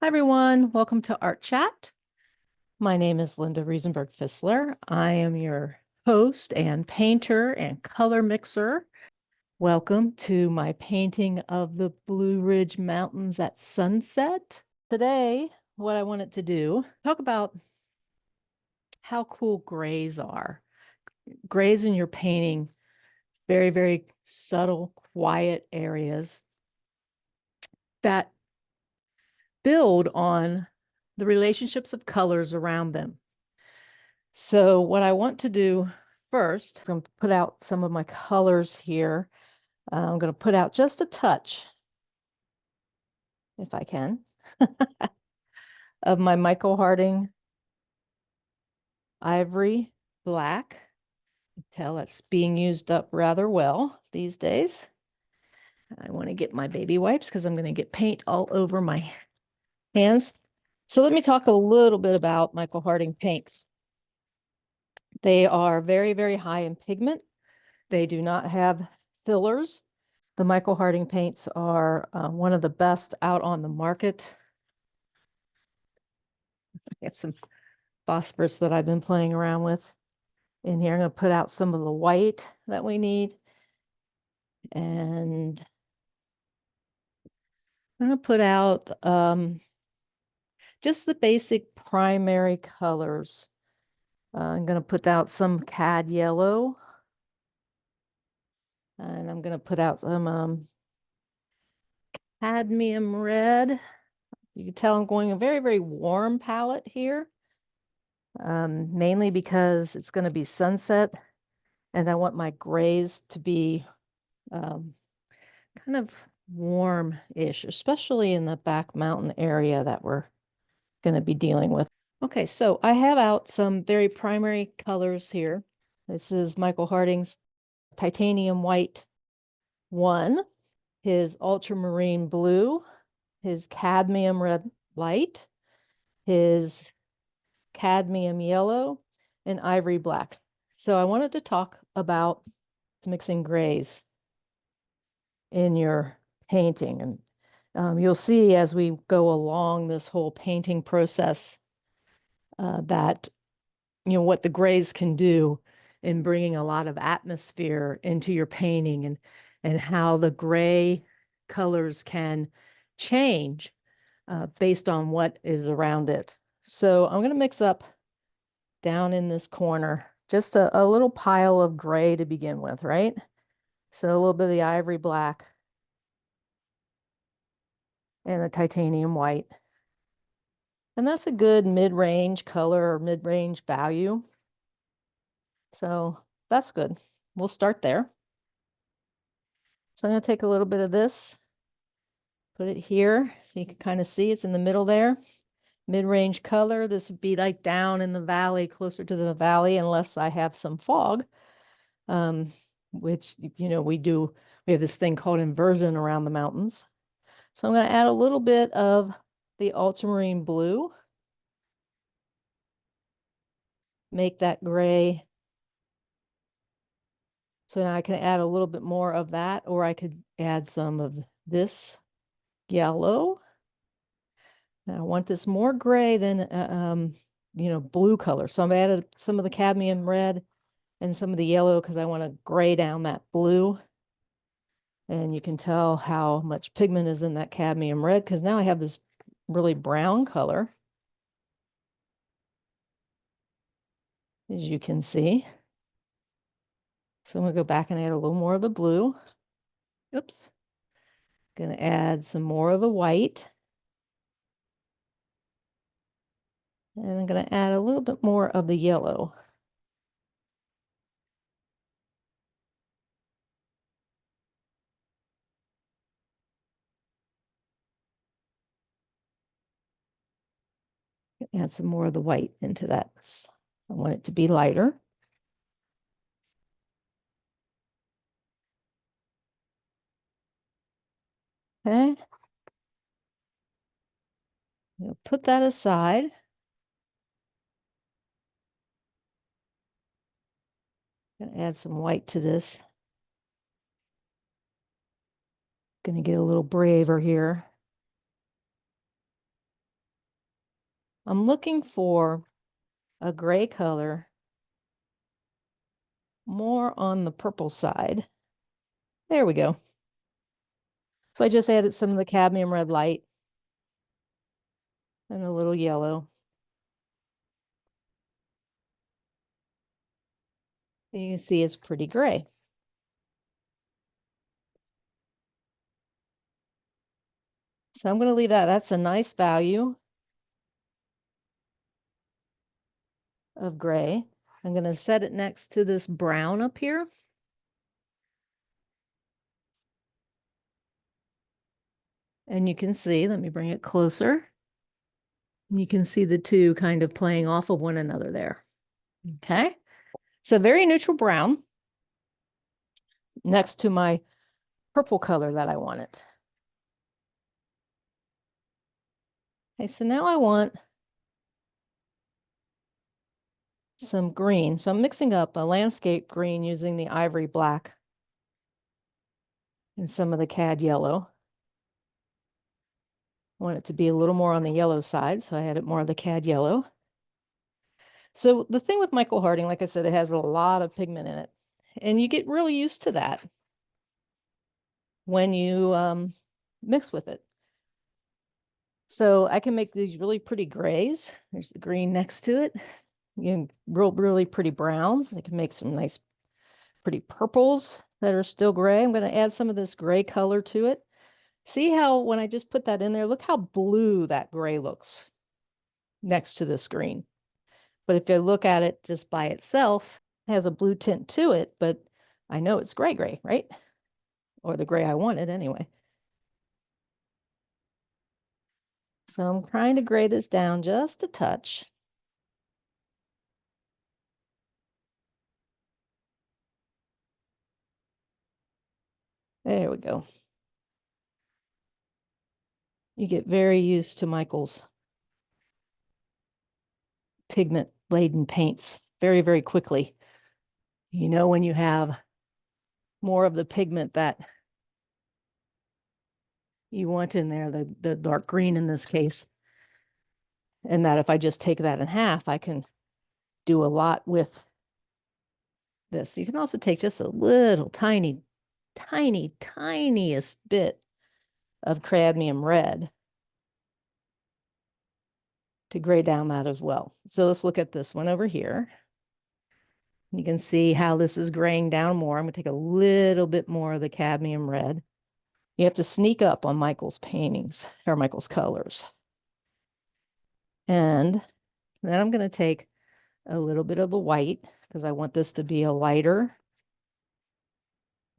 Hi, everyone. Welcome to Art Chat. My name is Linda Riesenberg Fisler. I am your host and painter and color mixer. Welcome to my painting of the Blue Ridge Mountains at sunset. Today, what I wanted to do, talk about how cool grays are. Grays in your painting, very, very subtle, quiet areas that build on the relationships of colors around them. So what I want to do first, I'm going to put out some of my colors here. I'm going to put out just a touch, if I can, of my Michael Harding Ivory Black. You can tell it's being used up rather well these days. I want to get my baby wipes because I'm going to get paint all over my hands. So let me talk a little bit about Michael Harding paints. They are very, very high in pigment. They do not have fillers. The Michael Harding paints are one of the best out on the market. I have some phosphorus that I've been playing around with in here. I'm going to put out some of the white that we need. And I'm going to put out just the basic primary colors. I'm going to put out some cad yellow. And I'm going to put out some cadmium red. You can tell I'm going a very, very warm palette here, mainly because it's going to be sunset and I want my grays to be kind of warm-ish, especially in the back mountain area that we're going to be dealing with. Okay, so I have out some very primary colors here. This is Michael Harding's Titanium White 1, his Ultramarine Blue, his Cadmium Red Light, his Cadmium Yellow, and Ivory Black. So I wanted to talk about mixing grays in your painting. And you'll see as we go along this whole painting process that, what the grays can do in bringing a lot of atmosphere into your painting and how the gray colors can change based on what is around it. So I'm going to mix up down in this corner just a little pile of gray to begin with, right? So a little bit of the ivory black and the titanium white. And that's a good mid-range color or mid-range value. So that's good. We'll start there. So I'm going to take a little bit of this, put it here so you can kind of see it's in the middle there. Mid-range color. This would be like down in the valley, closer to the valley, unless I have some fog, which, we have this thing called inversion around the mountains. So I'm going to add a little bit of the ultramarine blue. Make that gray. So now I can add a little bit more of that, or I could add some of this yellow. Now I want this more gray than, blue color. So I've added some of the cadmium red and some of the yellow because I want to gray down that blue. And you can tell how much pigment is in that cadmium red because now I have this really brown color, as you can see. So I'm going to go back and add a little more of the blue. Oops. Going to add some more of the white. And I'm going to add a little bit more of the yellow. Add some more of the white into that. I want it to be lighter. Okay. I'll put that aside. Gonna add some white to this. Gonna get a little braver here. I'm looking for a gray color more on the purple side. There we go. So I just added some of the cadmium red light and a little yellow. And you can see it's pretty gray. So I'm going to leave that. That's a nice value of gray. I'm going to set it next to this brown up here. And you can see, let me bring it closer. You can see the two kind of playing off of one another there. Okay. So very neutral brown next to my purple color that I wanted. Okay, so now I want some green. So I'm mixing up a landscape green using the ivory black and some of the cad yellow. I want it to be a little more on the yellow side, so I added more of the cad yellow. So the thing with Michael Harding, like I said, it has a lot of pigment in it. And you get really used to that when you mix with it. So I can make these really pretty grays. There's the green next to it. You know, really pretty browns. I can make some nice pretty purples that are still gray. I'm going to add some of this gray color to it. See how when I just put that in there, look how blue that gray looks next to this green. But if you look at it just by itself, it has a blue tint to it, but I know it's gray, right? Or the gray I wanted anyway. So I'm trying to gray this down just a touch. There we go. You get very used to Michael's pigment-laden paints very, very quickly. You know, when you have more of the pigment that you want in there, the dark green in this case, and that if I just take that in half, I can do a lot with this. You can also take just a little tiniest bit of cadmium red to gray down that as well. So let's look at this one over here. You can see how this is graying down more. I'm going to take a little bit more of the cadmium red. You have to sneak up on Michael's paintings or Michael's colors. And then I'm going to take a little bit of the white because I want this to be a lighter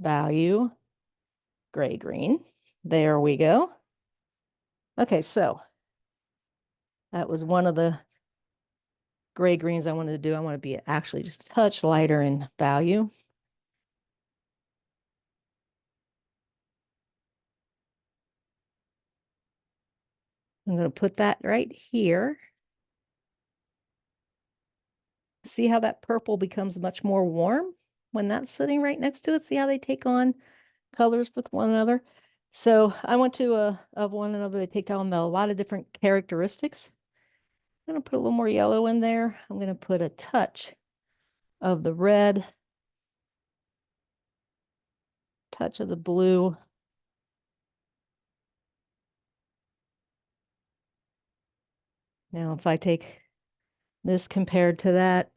value gray green. There we go. Okay, so that was one of the gray greens I wanted to do. I want to be actually just a touch lighter in value. I'm going to put that right here. See how that purple becomes much more warm when that's sitting right next to it? See how they take on colors with one another? So I want to, of one another, they take on a lot of different characteristics. I'm going to put a little more yellow in there. I'm going to put a touch of the red, touch of the blue. Now, if I take this compared to that,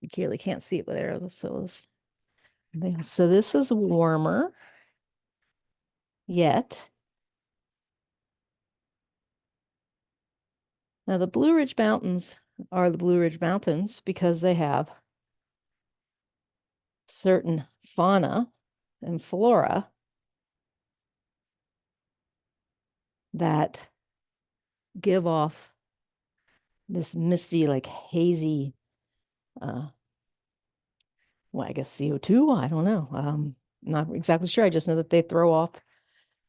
you clearly can't see it with there. So this is warmer yet. Now, the Blue Ridge Mountains are the Blue Ridge Mountains because they have certain fauna and flora that give off this misty, like hazy, well, I guess CO2. I don't know. Not exactly sure. I just know that they throw off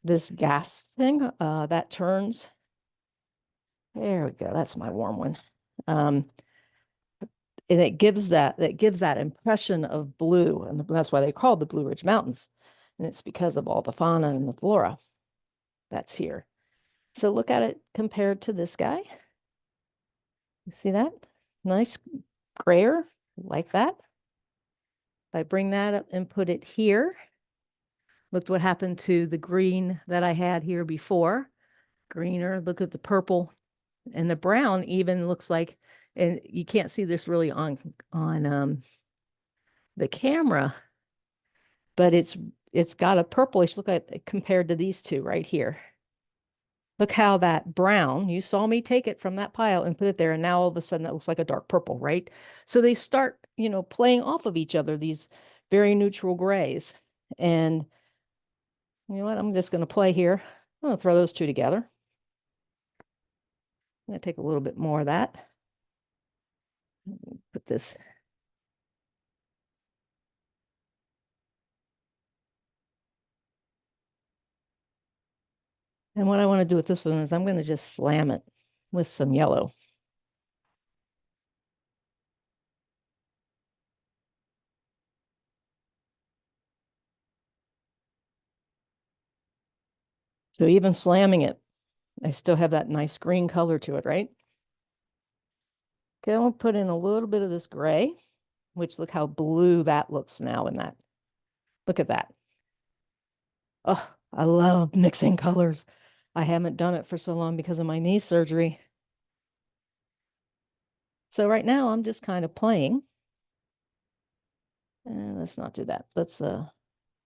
this gas thing that turns. There we go. That's my warm one. And it gives that impression of blue, and that's why they call the Blue Ridge Mountains. And it's because of all the fauna and the flora that's here. So look at it compared to this guy. You see that? Nice grayer, like that. If I bring that up and put it here, look what happened to the green that I had here before. Greener, look at the purple, and the brown even looks like, and you can't see this really on the camera, but it's got a purplish look at compared to these two right here. Look how that brown, you saw me take it from that pile and put it there, and now all of a sudden that looks like a dark purple, right? So they start, playing off of each other, these very neutral grays. And you know what? I'm just going to play here. I'm going to throw those two together. I'm going to take a little bit more of that. Put this. And what I want to do with this one is I'm going to just slam it with some yellow. So even slamming it, I still have that nice green color to it, right? Okay, I'm gonna put in a little bit of this gray, which look how blue that looks now in that. Look at that. Oh, I love mixing colors. I haven't done it for so long because of my knee surgery. So right now I'm just kind of playing. Let's not do that. Let's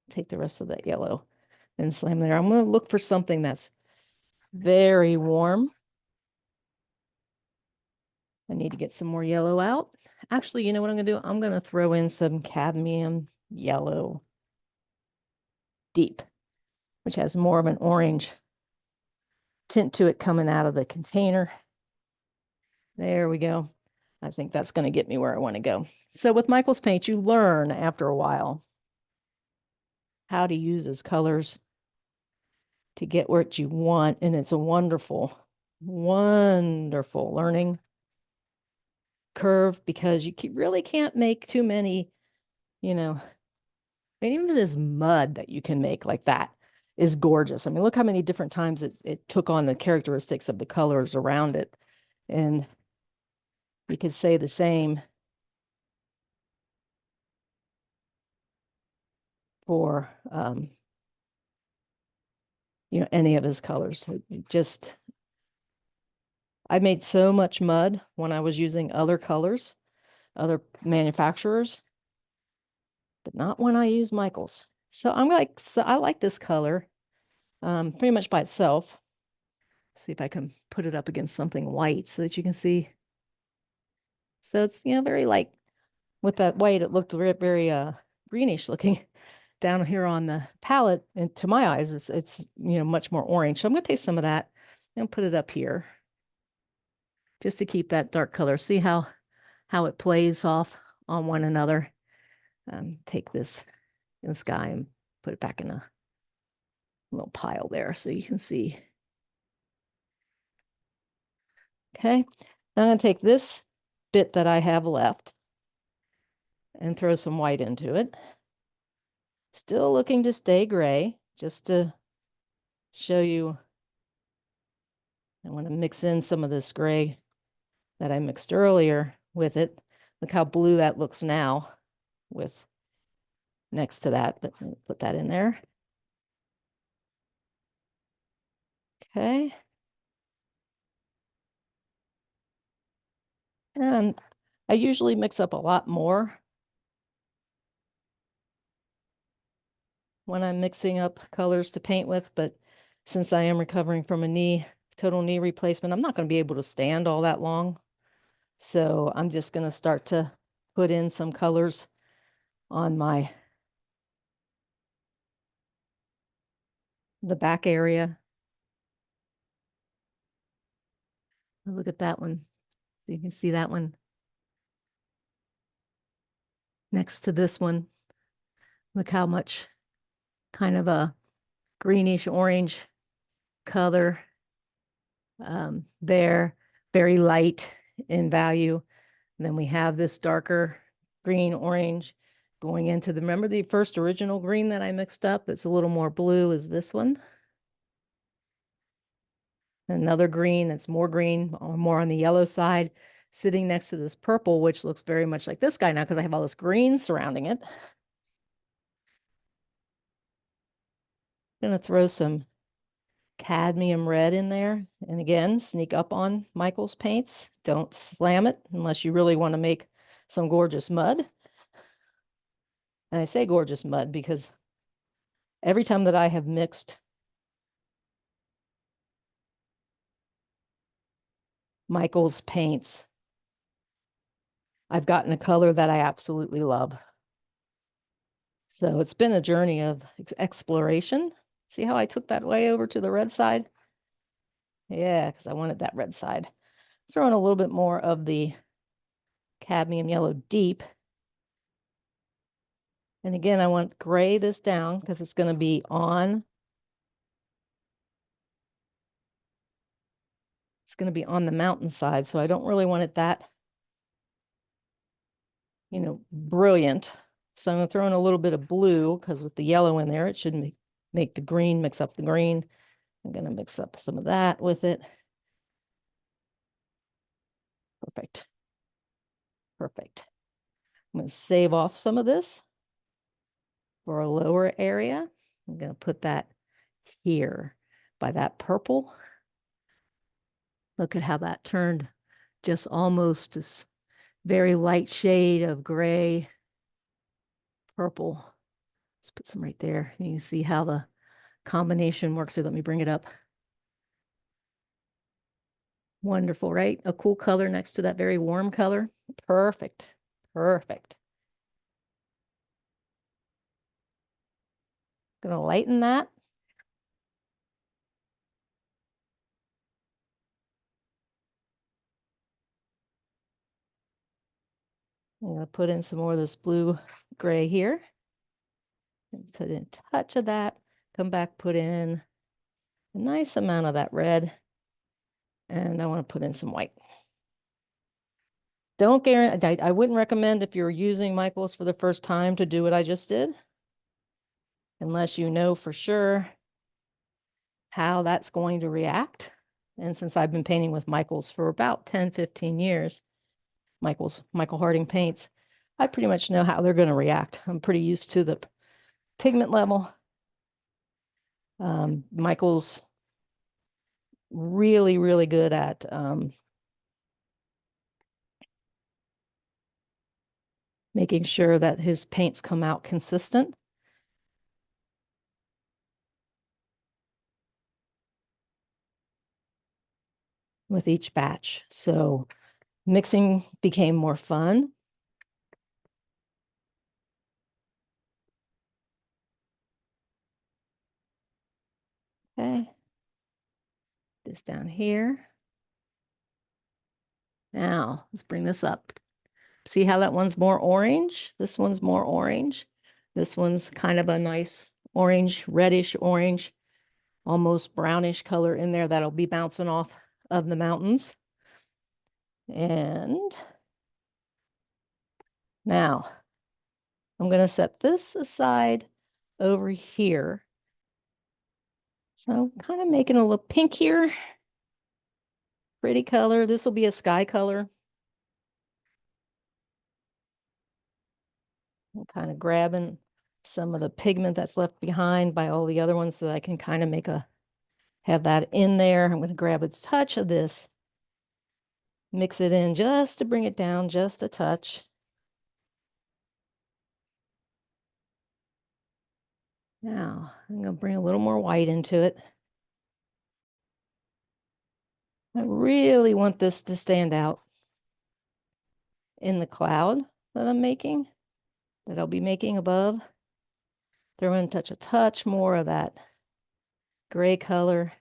take the rest of that yellow and slam there. I'm going to look for something that's very warm. I need to get some more yellow out. Actually, you know what I'm going to do? I'm going to throw in some cadmium yellow deep, which has more of an orange tint to it coming out of the container. There we go. I think that's going to get me where I want to go. So with Michael's paint, you learn after a while how to use his colors to get what you want. And it's a wonderful, wonderful learning curve because you really can't make too many, I mean, even this mud that you can make like that is gorgeous. I mean, look how many different times it took on the characteristics of the colors around it. And you could say the same for, any of his colors. I made so much mud when I was using other colors, other manufacturers, but not when I use Michael's. So I like this color pretty much by itself. See if I can put it up against something white so that you can see. So it's, very light. With that white, it looked very, very greenish looking. Down here on the palette, and to my eyes, it's much more orange. So I'm going to take some of that and put it up here just to keep that dark color. See how it plays off on one another. Take this guy and put it back in a little pile there so you can see. Okay, now I'm going to take this bit that I have left and throw some white into it. Still looking to stay gray, just to show you. I want to mix in some of this gray that I mixed earlier with it. Look how blue that looks now with next to that, but put that in there. Okay. And I usually mix up a lot more when I'm mixing up colors to paint with, but since I am recovering from a total knee replacement, I'm not going to be able to stand all that long. So I'm just going to start to put in some colors on the back area. Look at that one. So you can see that one next to this one. Look how much kind of a greenish orange color there, very light in value. And then we have this darker green orange going into remember the first original green that I mixed up? It's a little more blue is this one. Another green that's more green or more on the yellow side. sitting next to this purple, which looks very much like this guy now because I have all this green surrounding it. I'm going to throw some cadmium red in there. And again, sneak up on Michael's paints. Don't slam it unless you really want to make some gorgeous mud. And I say gorgeous mud because every time that I have mixed Michael's paints, I've gotten a color that I absolutely love. So it's been a journey of exploration. See how I took that way over to the red side? Yeah, because I wanted that red side. Throw in a little bit more of the cadmium yellow deep. And again, I want to gray this down because it's going to be on. It's going to be on the mountainside, so I don't really want it that, brilliant. So I'm going to throw in a little bit of blue because with the yellow in there, it should make the green, mix up the green. I'm going to mix up some of that with it. Perfect. Perfect. I'm going to save off some of this for a lower area. I'm going to put that here by that purple. Look at how that turned just almost this very light shade of gray, purple. Let's put some right there. You can see how the combination works. So let me bring it up. Wonderful, right? A cool color next to that very warm color. Perfect. Perfect. Gonna lighten that. I'm gonna put in some more of this blue gray here. Put in a touch of that. Come back, put in a nice amount of that red. And I want to put in some white. Don't guarantee, I wouldn't recommend if you're using Michaels for the first time to do what I just did, unless you know for sure how that's going to react. And since I've been painting with Michaels for about 10, 15 years, Michael Harding paints, I pretty much know how they're going to react. I'm pretty used to the pigment level. Michael's really, really good at making sure that his paints come out consistent. With each batch. So mixing became more fun. Okay. This down here. Now, let's bring this up. See how that one's more orange? This one's more orange. This one's kind of a nice orange, reddish orange, almost brownish color in there that'll be bouncing off of the mountains. And now I'm going to set this aside over here. So kind of making a little pink here. Pretty color. This will be a sky color. I'm kind of grabbing some of the pigment that's left behind by all the other ones so that I can kind of have that in there. I'm going to grab a touch of this, mix it in just to bring it down just a touch. Now, I'm going to bring a little more white into it. I really want this to stand out in the cloud that I'm making, that I'll be making above. Throw in a touch more of that gray color.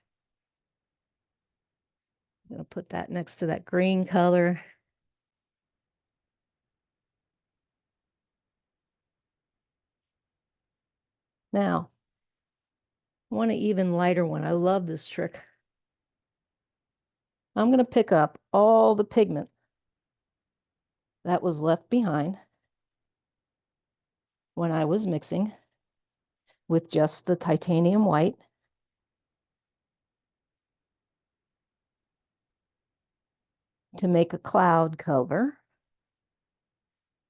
I'm going to put that next to that green color. Now, I want an even lighter one. I love this trick. I'm going to pick up all the pigment that was left behind when I was mixing with just the titanium white. to make a cloud color.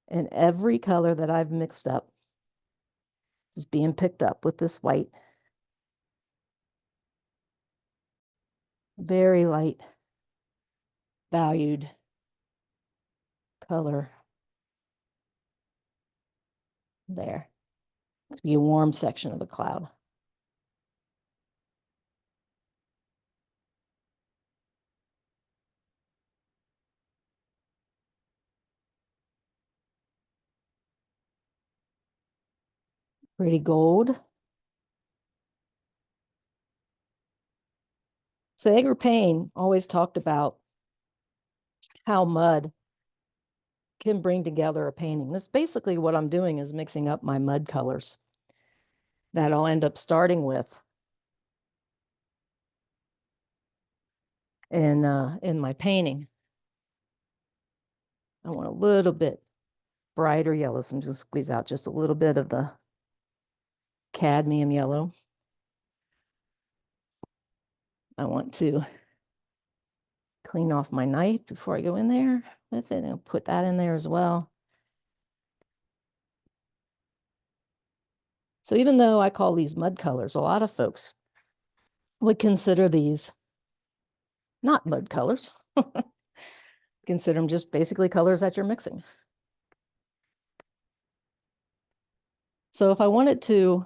And every color that I've mixed up is being picked up with this white. Very light valued color there. To be a warm section of the cloud. Pretty gold. So Edgar Payne always talked about how mud can bring together a painting. That's basically what I'm doing, is mixing up my mud colors that I'll end up starting with in my painting. I want a little bit brighter yellow, so I'm just squeeze out just a little bit of the cadmium yellow. I want to clean off my knife before I go in there with it, and I'll put that in there as well. So even though I call these mud colors, a lot of folks would consider these not mud colors. Consider them just basically colors that you're mixing. So if I wanted to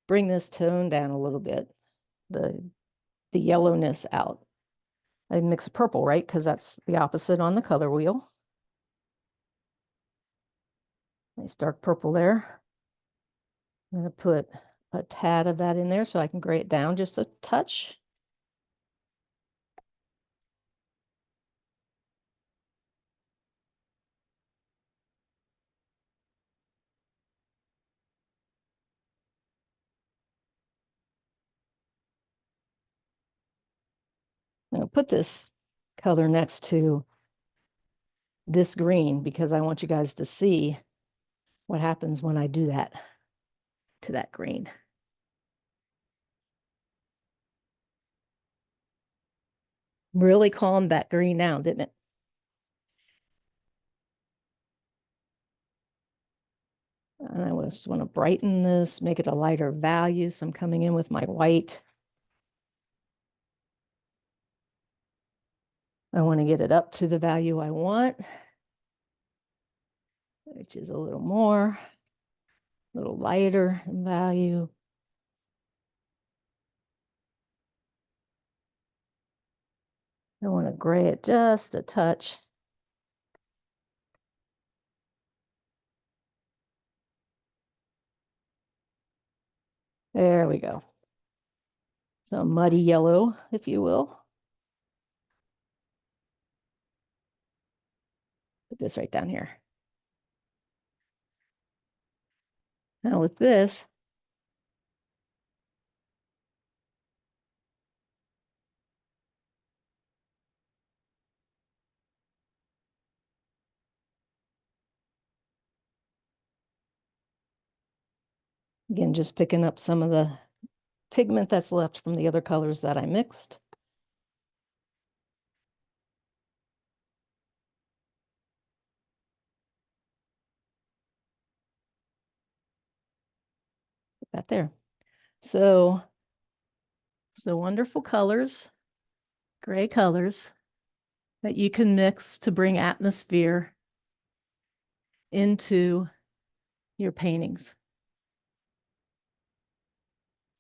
bring this tone down a little bit, the yellowness out, I'd mix a purple, right? Because that's the opposite on the color wheel. Nice dark purple there. I'm going to put a tad of that in there so I can gray it down just a touch. I'm going to put this color next to this green because I want you guys to see what happens when I do that to that green. Really calmed that green down, didn't it? And I just want to brighten this, make it a lighter value. So I'm coming in with my white. I want to get it up to the value I want, which is a little more, a little lighter in value. I want to gray it just a touch. There we go. So muddy yellow, if you will. Put this right down here. Now with this, again, just picking up some of the pigment that's left from the other colors that I mixed. Put that there. So wonderful colors, gray colors that you can mix to bring atmosphere into your paintings.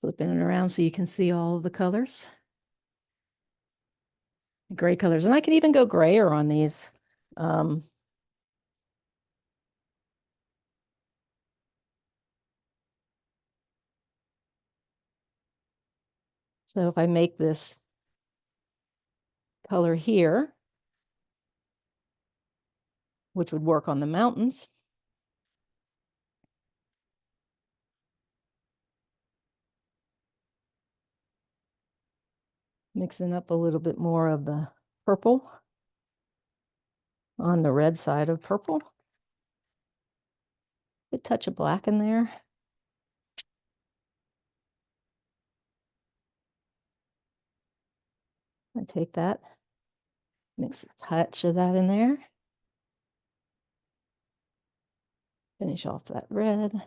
Flipping it around so you can see all of the colors. Gray colors. And I can even go grayer on these. So if I make this color here, which would work on the mountains, mixing up a little bit more of the purple on the red side of purple. A touch of black in there. I take that Mix a touch of that in there. Finish off that red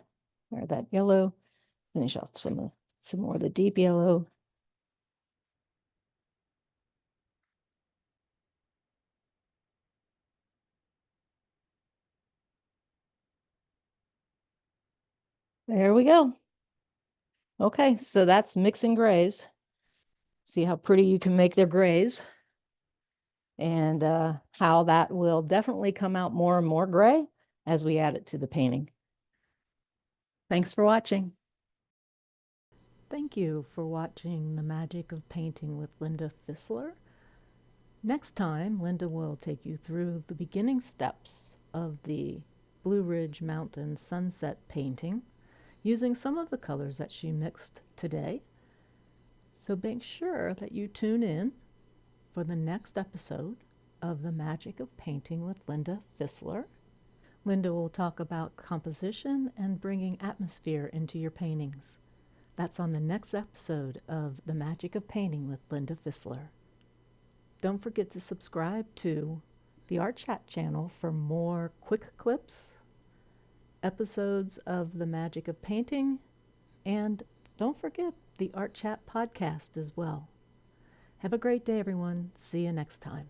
or that yellow. Finish off some more of the deep yellow. There we go. Okay, so that's mixing grays. See how pretty you can make their grays, and how that will definitely come out more and more gray as we add it to the painting. Thanks for watching. Thank you for watching The Magic of Painting with Linda Fisler. Next time, Linda will take you through the beginning steps of the Blue Ridge Mountain sunset painting using some of the colors that she mixed today. So make sure that you tune in for the next episode of The Magic of Painting with Linda Fisler. Linda will talk about composition and bringing atmosphere into your paintings. That's on the next episode of The Magic of Painting with Linda Fisler. Don't forget to subscribe to the Art Chat channel for more quick clips, episodes of The Magic of Painting, and don't forget the Art Chat podcast as well. Have a great day, everyone. See you next time.